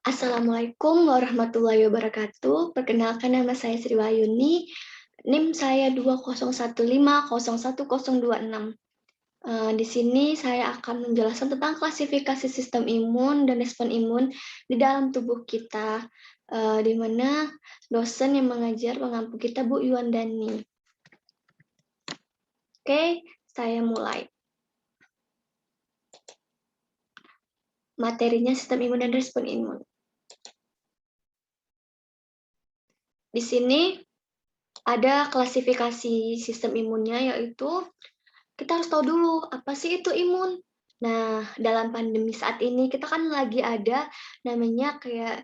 Assalamualaikum warahmatullahi wabarakatuh. Perkenalkan nama saya Sri Wahyuni, NIM saya 2015011026. Di sini saya akan menjelaskan tentang klasifikasi sistem imun dan respon imun di dalam tubuh kita, di mana dosen yang mengajar pengampu kita Bu Yuwandani. Oke, saya mulai. Materinya sistem imun dan respon imun. Di sini ada klasifikasi sistem imunnya, yaitu kita harus tahu dulu apa sih itu imun. Nah, dalam pandemi saat ini kita kan lagi ada namanya kayak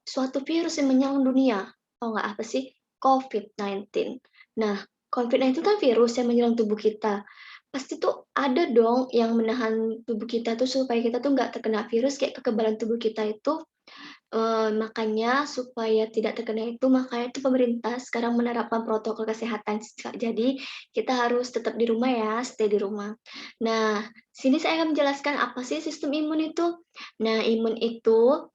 suatu virus yang menyerang dunia. Tahu nggak apa sih? COVID-19. Nah, COVID-19 kan virus yang menyerang tubuh kita. Pasti tuh ada dong yang menahan tubuh kita tuh supaya kita tuh nggak terkena virus, kayak kekebalan tubuh kita itu. Makanya supaya tidak terkena itu, makanya tuh pemerintah sekarang menerapkan protokol kesehatan. Jadi kita harus tetap di rumah ya, stay di rumah. Nah, sini saya akan menjelaskan apa sih sistem imun itu. Nah, imun itu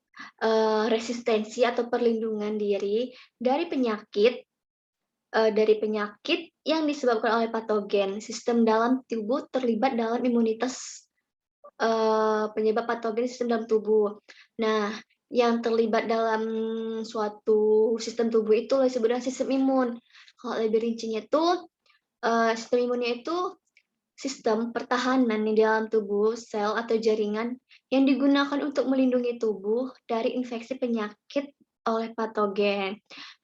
resistensi atau perlindungan diri dari penyakit yang disebabkan oleh patogen. Sistem dalam tubuh terlibat dalam imunitas penyebab patogen sistem dalam tubuh. Nah, yang terlibat dalam suatu sistem tubuh itu disebut dengan sistem imun. Kalau lebih rincinya itu, sistem imunnya itu sistem pertahanan di dalam tubuh, sel atau jaringan yang digunakan untuk melindungi tubuh dari infeksi penyakit oleh patogen.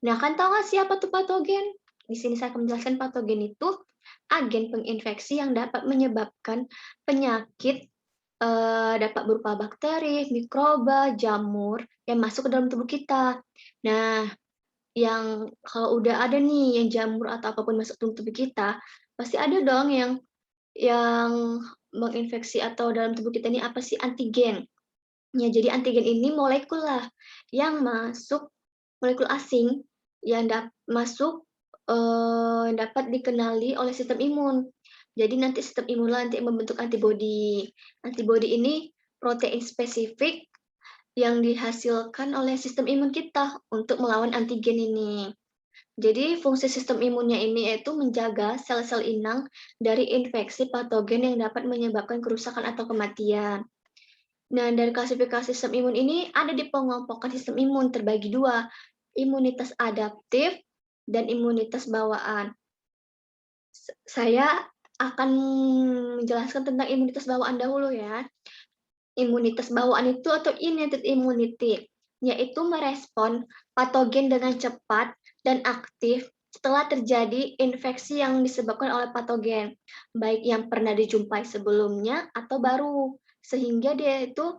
Nah, kan tahu nggak sih apa tuh patogen? Di sini saya akan menjelaskan patogen itu agen penginfeksi yang dapat menyebabkan penyakit, dapat berupa bakteri, mikroba, jamur yang masuk ke dalam tubuh kita. Nah, yang kalau udah ada nih yang jamur atau apapun masuk ke dalam tubuh kita, pasti ada dong yang menginfeksi atau dalam tubuh kita ini apa sih, antigen. Ya, jadi antigen ini molekul lah yang masuk, molekul asing yang masuk, dapat dikenali oleh sistem imun. Jadi nanti sistem imunlah nanti membentuk antibodi. Antibodi ini protein spesifik yang dihasilkan oleh sistem imun kita untuk melawan antigen ini. Jadi fungsi sistem imunnya ini yaitu menjaga sel-sel inang dari infeksi patogen yang dapat menyebabkan kerusakan atau kematian. Nah, dari klasifikasi sistem imun ini ada di pengelompokan sistem imun terbagi dua, imunitas adaptif dan imunitas bawaan. Saya akan menjelaskan tentang imunitas bawaan dahulu ya. Imunitas bawaan itu atau innate immunity, yaitu merespon patogen dengan cepat dan aktif setelah terjadi infeksi yang disebabkan oleh patogen, baik yang pernah dijumpai sebelumnya atau baru, sehingga dia itu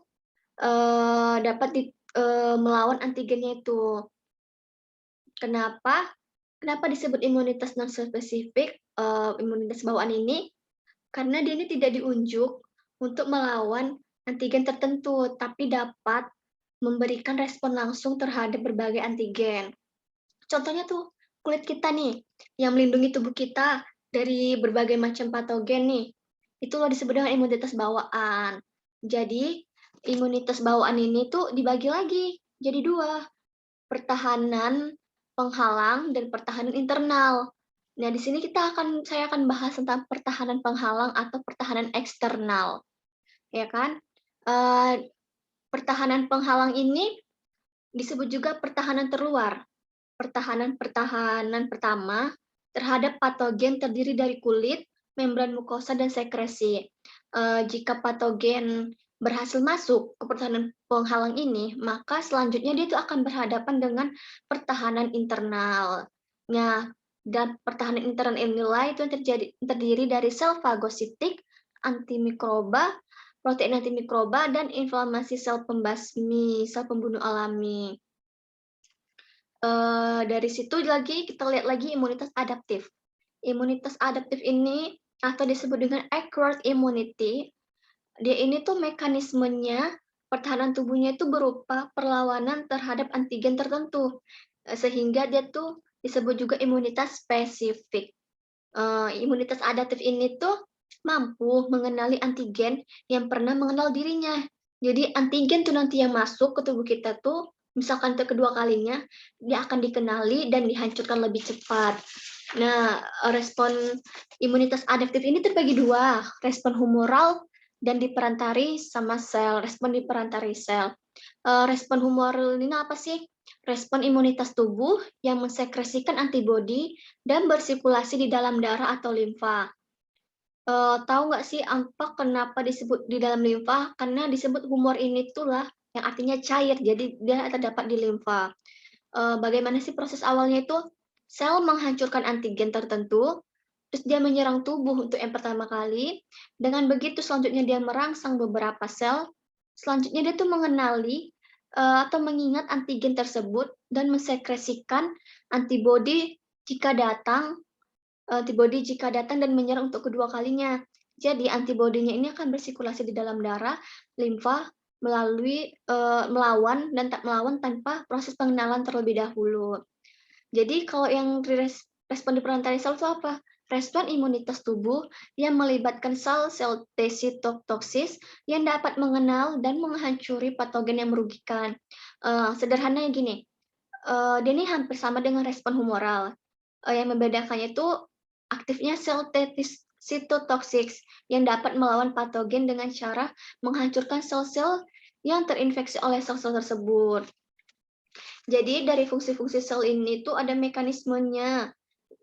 dapat melawan antigennya itu. Kenapa? Kenapa disebut imunitas non spesifik, imunitas bawaan ini? Karena dia ini tidak diunjuk untuk melawan antigen tertentu, tapi dapat memberikan respon langsung terhadap berbagai antigen. Contohnya tuh, kulit kita nih, yang melindungi tubuh kita dari berbagai macam patogen nih, itu loh disebut dengan imunitas bawaan. Jadi, imunitas bawaan ini tuh dibagi lagi jadi dua, pertahanan penghalang dan pertahanan internal. Nah, di sini saya akan bahas tentang pertahanan penghalang atau pertahanan eksternal, ya kan? Pertahanan penghalang ini disebut juga pertahanan terluar. Pertahanan pertama terhadap patogen terdiri dari kulit, membran mukosa, dan sekresi. Jika patogen berhasil masuk ke pertahanan penghalang ini, maka selanjutnya dia itu akan berhadapan dengan pertahanan internal. Nah, dan pertahanan internal inilah itu yang terdiri dari sel fagositik, antimikroba, protein antimikroba, dan inflamasi sel pembasmi, sel pembunuh alami. Dari situ lagi kita lihat lagi imunitas adaptif. Imunitas adaptif ini atau disebut dengan acquired immunity, dia ini tuh mekanismenya pertahanan tubuhnya itu berupa perlawanan terhadap antigen tertentu, sehingga dia tuh disebut juga imunitas spesifik. Imunitas adaptif ini tuh mampu mengenali antigen yang pernah mengenal dirinya. Jadi antigen tuh nanti yang masuk ke tubuh kita tuh, misalkan untuk kedua kalinya, dia akan dikenali dan dihancurkan lebih cepat. Nah, respon imunitas adaptif ini terbagi dua, respon humoral dan diperantari sama sel, respon diperantari sel. Respon humoral ini apa sih? Respon imunitas tubuh yang mensekresikan antibodi dan bersirkulasi di dalam darah atau limfa. Tahu nggak sih apa kenapa disebut di dalam limfa? Karena disebut humor ini itulah yang artinya cair, jadi dia terdapat di limfa. Bagaimana sih proses awalnya itu? Sel menghancurkan antigen tertentu, terus dia menyerang tubuh untuk yang pertama kali. Dengan begitu selanjutnya dia merangsang beberapa sel. Selanjutnya dia tuh mengenali atau mengingat antigen tersebut dan mensekresikan antibodi jika datang dan menyerang untuk kedua kalinya. Jadi antibodinya ini akan bersirkulasi di dalam darah, limfa, melawan dan tak melawan tanpa proses pengenalan terlebih dahulu. Jadi kalau yang respon di perantara sel itu apa? Respon imunitas tubuh yang melibatkan sel-sel T sitotoksis yang dapat mengenal dan menghancuri patogen yang merugikan. Sederhananya gini, dia ini hampir sama dengan respon humoral. Yang membedakannya itu aktifnya sel T sitotoxic yang dapat melawan patogen dengan cara menghancurkan sel-sel yang terinfeksi oleh sel-sel tersebut. Jadi dari fungsi-fungsi sel ini tuh ada mekanismenya,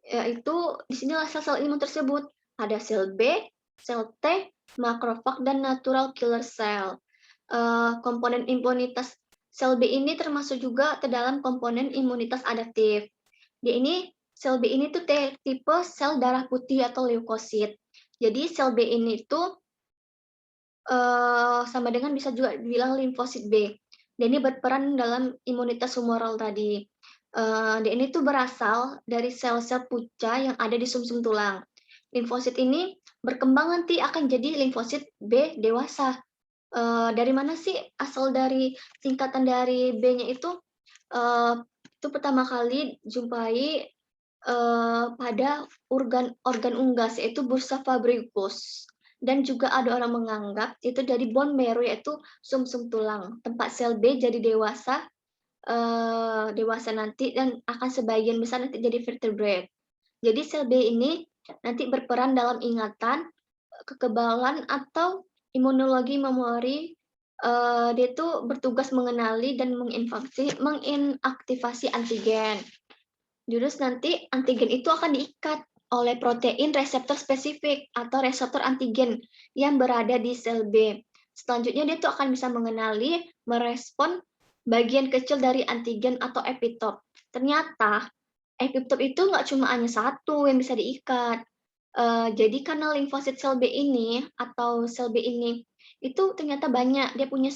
yaitu di sinilah sel-sel imun tersebut. Ada sel B, sel T, makrofag, dan natural killer cell. Komponen imunitas sel B ini termasuk juga ke dalam komponen imunitas adaptif. Sel B ini tuh tipe sel darah putih atau leukosit. Jadi sel B ini tuh sama dengan bisa juga dibilang limfosit B. Dia ini berperan dalam imunitas humoral tadi. Dia ini tuh berasal dari sel-sel puca yang ada di sumsum tulang. Limfosit ini berkembang nanti akan jadi limfosit B dewasa. Dari mana sih asal dari singkatan dari B-nya itu? Itu pertama kali jumpai pada organ unggas yaitu bursa fabricus. Dan juga ada orang menganggap itu dari bone marrow yaitu sumsum tulang, tempat sel B jadi dewasa nanti dan akan sebagian besar nanti jadi vertebrate. Jadi sel B ini nanti berperan dalam ingatan, kekebalan atau imunologi memori. Dia itu bertugas mengenali dan menginaktivasi antigen. Terus nanti antigen itu akan diikat oleh protein reseptor spesifik atau reseptor antigen yang berada di sel B. Selanjutnya dia tuh akan bisa mengenali, merespon bagian kecil dari antigen atau epitop. Ternyata epitop itu nggak cuma hanya satu yang bisa diikat. Jadi karena limfosit sel B ini atau sel B ini itu ternyata banyak, dia punya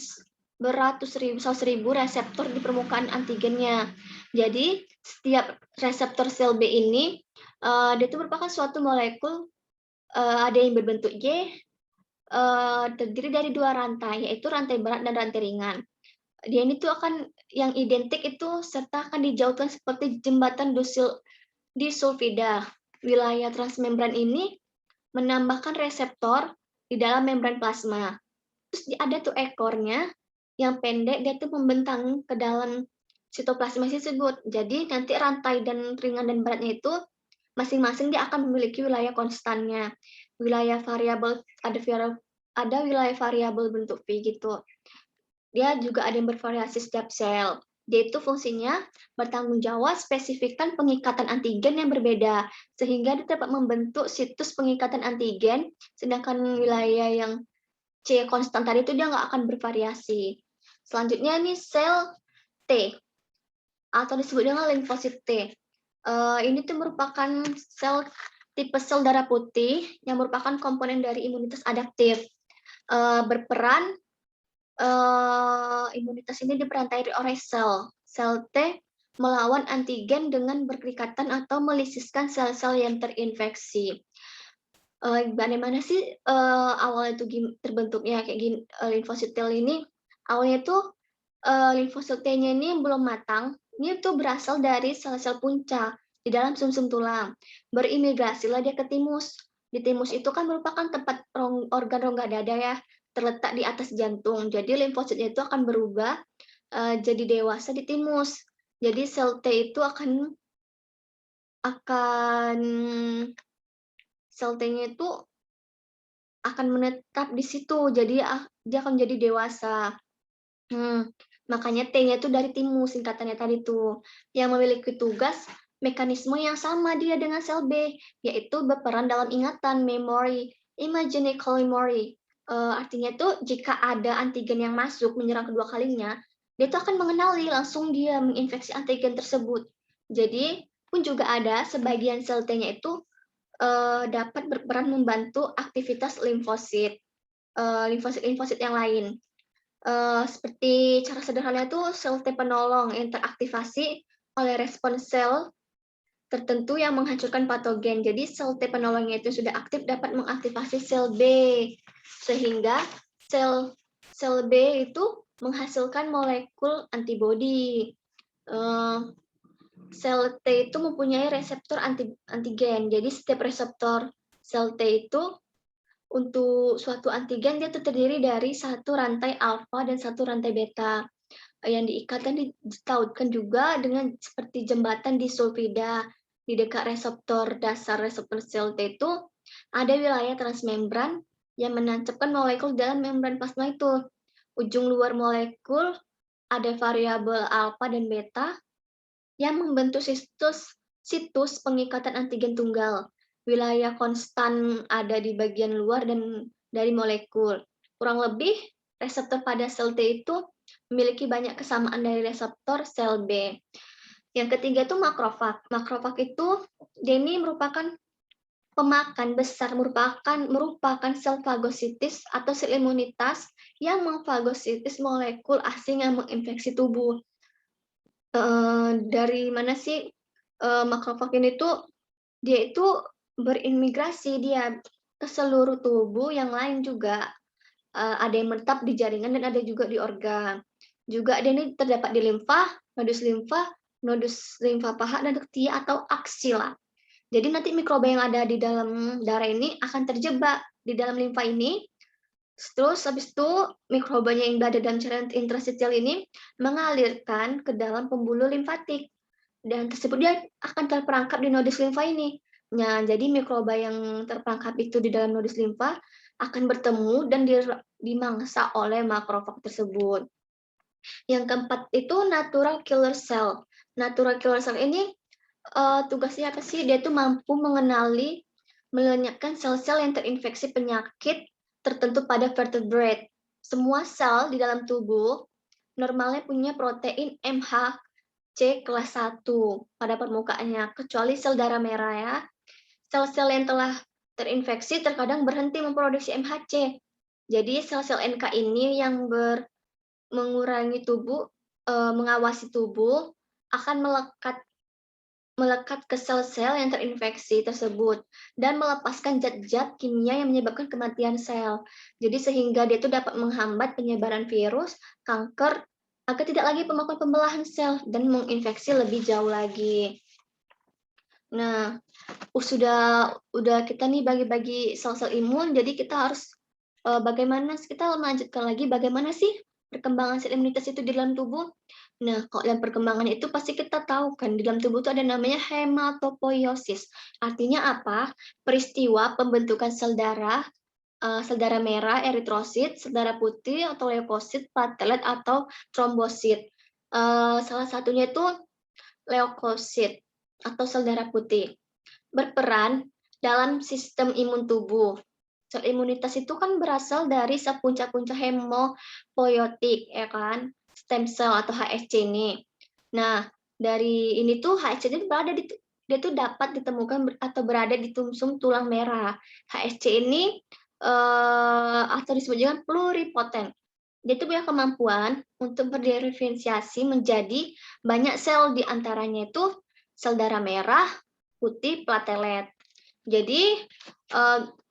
beratus ribu, 100.000 reseptor di permukaan antigennya. Jadi setiap reseptor sel B ini dia itu merupakan suatu molekul, ada yang berbentuk Y, terdiri dari dua rantai, yaitu rantai berat dan rantai ringan. Dia ini tuh akan yang identik itu serta akan dijauhkan seperti jembatan disulfida. Wilayah transmembran ini menambahkan reseptor di dalam membran plasma. Terus ada tuh ekornya yang pendek, dia tuh membentang ke dalam sitoplasma tersebut. Jadi nanti rantai dan ringan dan beratnya itu masing-masing dia akan memiliki wilayah konstannya. Wilayah variabel ada wilayah variabel bentuk V gitu. Dia juga ada yang bervariasi setiap sel. Dia itu fungsinya bertanggung jawab spesifikkan pengikatan antigen yang berbeda, sehingga dia dapat membentuk situs pengikatan antigen, sedangkan wilayah yang C konstan tadi itu dia nggak akan bervariasi. Selanjutnya ini sel T, atau disebut dengan limfosit T. Ini tuh merupakan tipe sel darah putih yang merupakan komponen dari imunitas adaptif. Berperan imunitas ini diperantai oleh sel T melawan antigen dengan berikatan atau melisiskan sel-sel yang terinfeksi. Bagaimana sih awalnya itu terbentuknya kayak gini, limfosit T ini? Awalnya itu limfosit T-nya ini belum matang, ini tuh berasal dari sel-sel punca di dalam sumsum tulang. Berimigrasilah dia ke timus, di timus itu kan merupakan tempat organ rongga dada ya, terletak di atas jantung. Jadi limfositnya itu akan berubah jadi dewasa di timus. Jadi sel T itu akan sel T-nya itu akan menetap di situ. Jadi dia akan jadi dewasa. Makanya T-nya itu dari timus singkatannya tadi tuh, yang memiliki tugas mekanisme yang sama dia dengan sel B, yaitu berperan dalam ingatan, memory, imaginary memory. Artinya tuh jika ada antigen yang masuk menyerang kedua kalinya, dia tuh akan mengenali langsung dia menginfeksi antigen tersebut. Jadi pun juga ada sebagian sel T-nya itu dapat berperan membantu aktivitas limfosit, limfosit yang lain. Seperti cara sederhana itu sel T penolong yang teraktivasi oleh respons sel tertentu yang menghancurkan patogen. Jadi sel T penolongnya itu sudah aktif dapat mengaktifasi sel B sehingga sel B itu menghasilkan molekul antibodi. Sel T itu mempunyai reseptor antigen. Jadi setiap reseptor sel T itu untuk suatu antigen dia terdiri dari satu rantai alfa dan satu rantai beta yang diikat dan ditautkan juga dengan seperti jembatan di sulfida. Di dekat reseptor dasar reseptor sel T itu ada wilayah transmembran yang menancapkan molekul dalam membran plasma itu. Ujung luar molekul ada variabel alfa dan beta yang membentuk situs pengikatan antigen tunggal. Wilayah konstan ada di bagian luar dan dari molekul. Kurang lebih reseptor pada sel T itu memiliki banyak kesamaan dari reseptor sel B. Yang ketiga itu makrofag. Makrofag itu dia ini merupakan pemakan besar, merupakan sel fagositis atau sel imunitas yang memfagositis molekul asing yang menginfeksi tubuh. Dari mana sih makrofag ini tuh dia itu berimigrasi dia ke seluruh tubuh yang lain juga. Ada yang menetap di jaringan dan ada juga di organ. Juga dia ini terdapat di limfa, nodus limfa paha dan rektia atau aksila. Jadi nanti mikroba yang ada di dalam darah ini akan terjebak di dalam limfa ini. Terus habis itu mikrobanya yang berada dalam cairan interstisial ini mengalirkan ke dalam pembuluh limfatik dan tersebut dia akan terperangkap di nodus limfa ini. Nah, jadi mikroba yang terperangkap itu di dalam nodus limfa akan bertemu dan dimangsa oleh makrofag tersebut. Yang keempat itu natural killer cell. Natural killer cell ini tugasnya apa sih? Dia itu mampu mengenali, melenyapkan sel-sel yang terinfeksi penyakit tertentu pada vertebrate. Semua sel di dalam tubuh normalnya punya protein MHC kelas 1 pada permukaannya, kecuali sel darah merah ya. Sel-sel yang telah terinfeksi terkadang berhenti memproduksi MHC. Jadi sel-sel NK ini yang mengurangi tubuh, mengawasi tubuh akan melekat ke sel-sel yang terinfeksi tersebut dan melepaskan zat-zat kimia yang menyebabkan kematian sel. Jadi sehingga dia itu dapat menghambat penyebaran virus, kanker, agar tidak lagi melakukan pembelahan sel dan menginfeksi lebih jauh lagi. Nah, udah kita nih bagi-bagi sel-sel imun, jadi kita harus bagaimana kita melanjutkan lagi bagaimana sih perkembangan sel imunitas itu di dalam tubuh. Nah, kalau dalam perkembangan itu pasti kita tahu kan di dalam tubuh itu ada namanya hematopoiesis. Artinya apa? Peristiwa pembentukan sel darah merah, eritrosit, sel darah putih atau leukosit, platelet atau trombosit. Salah satunya itu leukosit atau sel darah putih. Berperan dalam sistem imun tubuh. Sel imunitas itu kan berasal dari sepuncak-puncak hemopoietik, ya kan? Stem cell atau HSC ini. Nah, dari ini tuh HSC itu dia tuh dapat ditemukan atau berada di tumsum tulang merah. HSC ini atau disebut juga pluripotent. Dia tuh punya kemampuan untuk berdiferensiasi menjadi banyak sel, di antaranya itu sel darah merah, putih, platelet. Jadi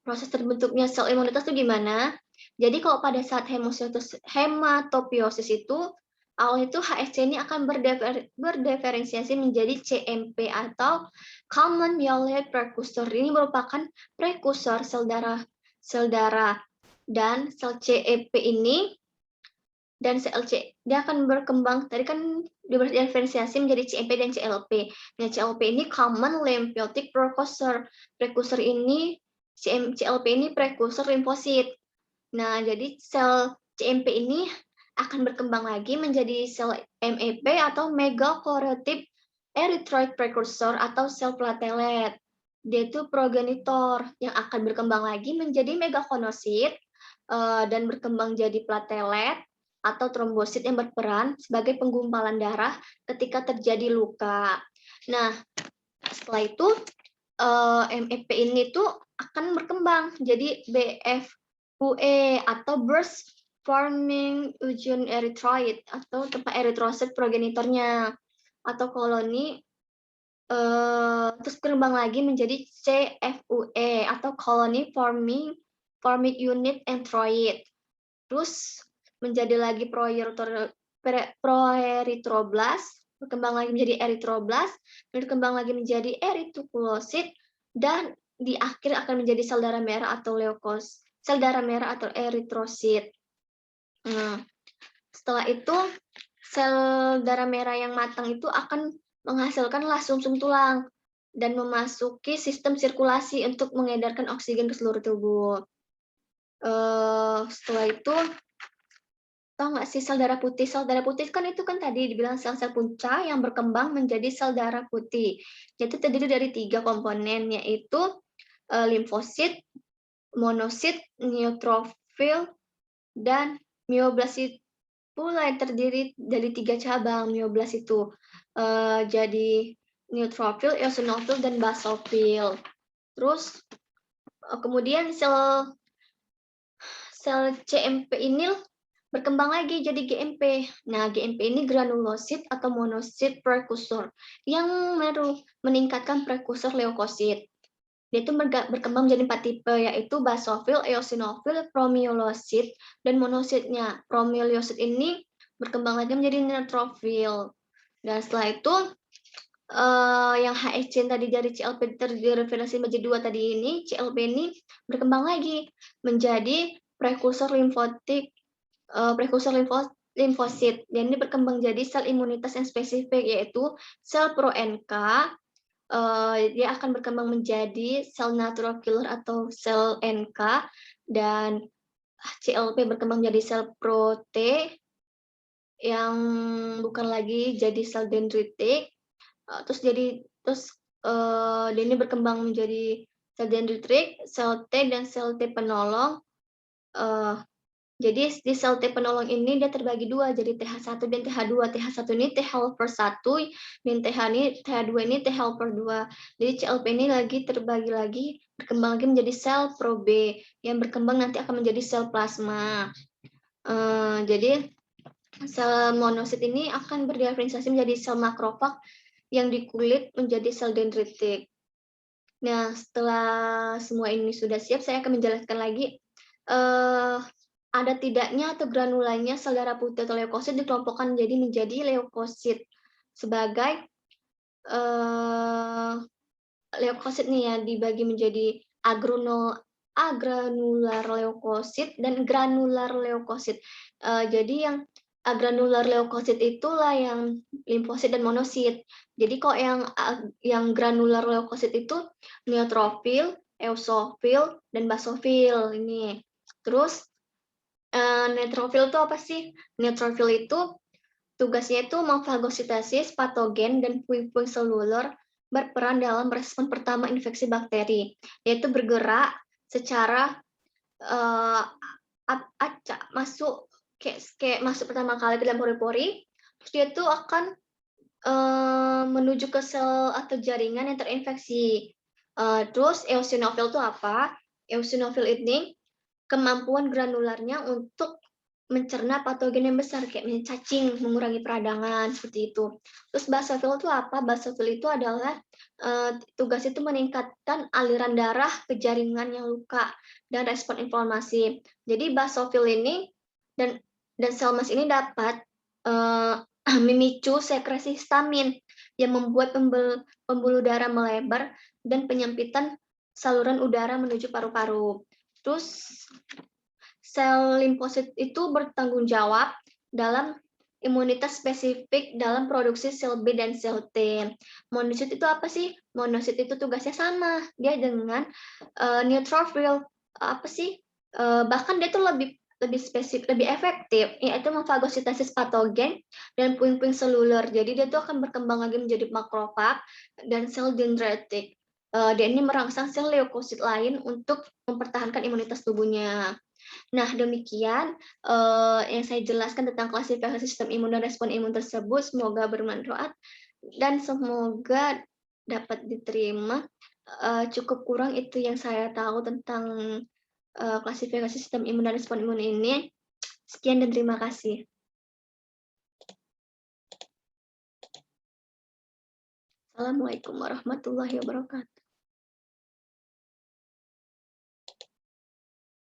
proses terbentuknya sel imunitas itu gimana? Jadi kalau pada saat hematopoiesis itu awalnya itu HSC ini akan berdiferensiasi menjadi CMP atau Common Myeloid Precursor. Ini merupakan prekursor sel darah dan sel CEP ini dan CLC dia akan berkembang tadi kan diferensiasi menjadi CMP dan CLP. Nah, CLP ini common lymphocytic precursor. Precursor ini CLP ini prekursor limfosit. Nah, jadi sel CMP ini akan berkembang lagi menjadi sel MEP atau megakaryotype erythroid precursor atau sel platelet. Dia itu progenitor yang akan berkembang lagi menjadi megakonosit dan berkembang jadi platelet atau trombosit yang berperan sebagai penggumpalan darah ketika terjadi luka. Nah, setelah itu MEP ini tuh akan berkembang jadi BFUE atau burst forming ujung erythroid atau tempat eritrosit progenitornya atau koloni terus berkembang lagi menjadi CFUE atau colony forming unit entroid. Terus menjadi lagi proerythroblast, berkembang lagi menjadi erythroblast, berkembang lagi menjadi erythropoiesit, dan di akhir akan menjadi sel darah merah atau sel darah merah atau eritrosit. Nah, setelah itu sel darah merah yang matang itu akan menghasilkanlah sumsum tulang dan memasuki sistem sirkulasi untuk mengedarkan oksigen ke seluruh tubuh. Setelah itu tahu nggak sih sel darah putih? Sel darah putih kan itu kan tadi dibilang sel-sel punca yang berkembang menjadi sel darah putih. Itu terdiri dari 3 komponen, yaitu limfosit, monosit, neutrofil, dan mioblasit pula yang terdiri dari 3 cabang. Mioblas itu jadi neutrofil, eosinofil, dan basofil. Terus kemudian sel CMP ini berkembang lagi jadi GMP. Nah, GMP ini granulosit atau monosit prekursor yang meningkatkan prekursor leukosit. Dia itu berkembang menjadi 4 tipe, yaitu basofil, eosinofil, promyelosit, dan monositnya. Promyelosit ini berkembang lagi menjadi neutrofil. Dan setelah itu, yang HSC tadi dari CLP terdiferensiasi menjadi 2 tadi ini, CLP ini berkembang lagi menjadi prekursor limfosit. Dan ini berkembang jadi sel imunitas yang spesifik, yaitu sel pro-NK. Dia akan berkembang menjadi sel natural killer atau sel NK, dan CLP berkembang jadi sel pro-T yang bukan lagi jadi sel dendritik. Terus dia ini berkembang menjadi sel dendritik, sel T, dan sel T penolong. Jadi di sel T penolong ini dia terbagi 2, jadi TH1 dan TH2. TH1 ini T helper 1, dan TH2 ini T helper 2. Jadi CLP ini lagi terbagi lagi, berkembang lagi menjadi sel pro B, yang berkembang nanti akan menjadi sel plasma. Jadi sel monosit ini akan berdiferensiasi menjadi sel makrofag yang di kulit menjadi sel dendritik. Nah, setelah semua ini sudah siap, saya akan menjelaskan lagi ada tidaknya atau granulanya sel darah putih atau leukosit dikelompokkan menjadi leukosit sebagai leukosit nih ya dibagi menjadi agranular leukosit dan granular leukosit. Jadi yang agranular leukosit itulah yang limfosit dan monosit. Jadi kok yang granular leukosit itu neutrofil, eosofil, dan basofil ini. Terus neutrofil itu apa sih? Neutrofil itu tugasnya itu memfagositosis patogen dan puing-puing seluler berperan dalam respon pertama infeksi bakteri, yaitu bergerak secara masuk kayak masuk pertama kali ke dalam pori-pori, terus dia itu akan menuju ke sel atau jaringan yang terinfeksi. Terus eosinofil itu apa? Eosinofil ini kemampuan granularnya untuk mencerna patogen yang besar kayak cacing, mengurangi peradangan seperti itu. Terus basofil itu apa? Basofil itu adalah tugas itu meningkatkan aliran darah ke jaringan yang luka dan respon inflamasi. Jadi basofil ini dan sel mas ini dapat memicu sekresi histamin yang membuat pembuluh darah melebar dan penyempitan saluran udara menuju paru-paru. Terus sel limfosit itu bertanggung jawab dalam imunitas spesifik dalam produksi sel B dan sel T. Monosit itu apa sih? Monosit itu tugasnya sama, dia dengan neutrophil apa sih? Bahkan dia tuh lebih spesifik, lebih efektif, yaitu memfagositosis patogen dan puing-puing seluler. Jadi dia tuh akan berkembang lagi menjadi makrofag dan sel dendritik. Dia ini merangsang sel leukosit lain untuk mempertahankan imunitas tubuhnya. Nah, demikian yang saya jelaskan tentang klasifikasi sistem imun dan respon imun tersebut. Semoga bermanfaat dan semoga dapat diterima. Cukup kurang itu yang saya tahu tentang klasifikasi sistem imun dan respon imun ini. Sekian dan terima kasih. Assalamualaikum warahmatullahi wabarakatuh.